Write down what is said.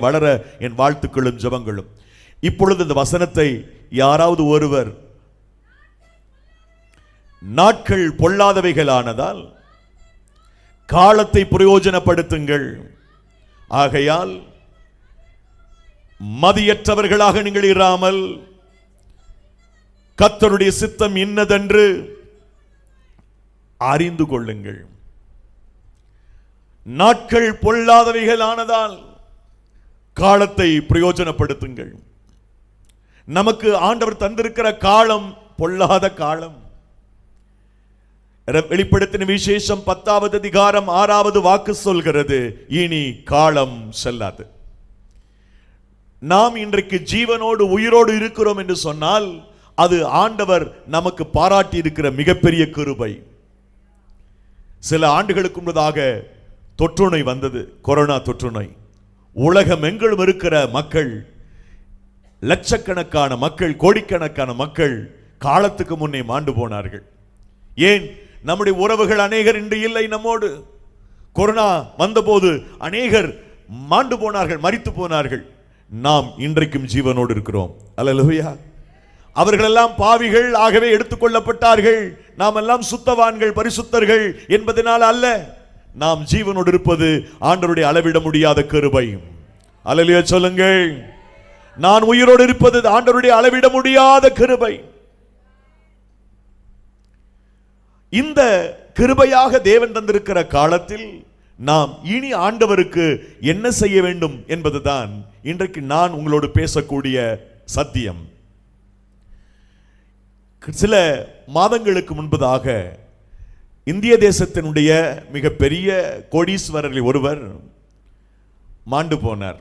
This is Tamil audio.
வளர என் வாழ்த்துக்களும் ஜெபங்களும். இப்பொழுது இந்த வசனத்தை யாராவது ஒருவர் நாட்கள் பொல்லாதவைகளானதால் காலத்தை பிரயோஜனப்படுத்துங்கள், ஆகையால் மதியற்றவர்களாக நீங்கள் இராமல் கர்த்தருடைய சித்தம் இன்னதென்று அறிந்து கொள்ளுங்கள். நாட்கள் பொல்லாதவைகளானதால் காலத்தை பிரயோஜனப்படுத்துங்கள். நமக்கு ஆண்டவர் தந்திருக்கிற காலம் பொல்லாத காலம். வெளிப்படுத்தின விசேஷம் 10வது அதிகாரம் 6வது வாக்கு சொல்கிறது, இனி காலம் செல்லாது. நாம் இன்றைக்கு ஜீவனோடு உயிரோடு இருக்கிறோம் என்று சொன்னால் அது ஆண்டவர் நமக்கு பாராட்டி இருக்கிற மிகப்பெரிய கிருபை. சில ஆண்டுகளுக்கு முன்னதாக தொற்றுநோய் வந்தது, கொரோனா தொற்றுநோய். உலகம் எங்கிலும் இருக்கிற மக்கள், லட்சக்கணக்கான மக்கள், கோடிக்கணக்கான மக்கள் காலத்துக்கு முன்னே மாண்டு போனார்கள். ஏன்? நம்முடைய உறவுகள் அநேகர் இன்று இல்லை நம்மோடு. கொரோனா வந்தபோது அநேகர் மாண்டு போனார்கள், மரித்து போனார்கள். நாம் இன்றைக்கும் ஜீவனோடு இருக்கிறோம். அல்லேலூயா. அவர்களெல்லாம் பாவிகள், ஆகவே எடுத்துக்கொள்ளப்பட்டார்கள். நாம் எல்லாம் சுத்தவான்கள், பரிசுத்தர்கள் என்பதனால் அல்ல. நாம் ஜீவனோடு இருப்பது ஆண்டவருடைய அளவிட முடியாத கிருபை. அல்லேலூயா சொல்லுங்கள். நான் உயிரோடு இருப்பது ஆண்டவருடைய அளவிட முடியாத கிருபை. இந்த கிருபையாக தேவன் தந்திருக்கிற காலத்தில் நாம் இனி ஆண்டவருக்கு என்ன செய்ய வேண்டும் என்பதுதான் இன்றைக்கு நான் உங்களோடு பேசக்கூடிய சத்தியம். சில மாதங்களுக்கு முன்பதாக இந்திய தேசத்தினுடைய மிகப்பெரிய கோடீஸ்வரரில் ஒருவர் மாண்டு போனார்.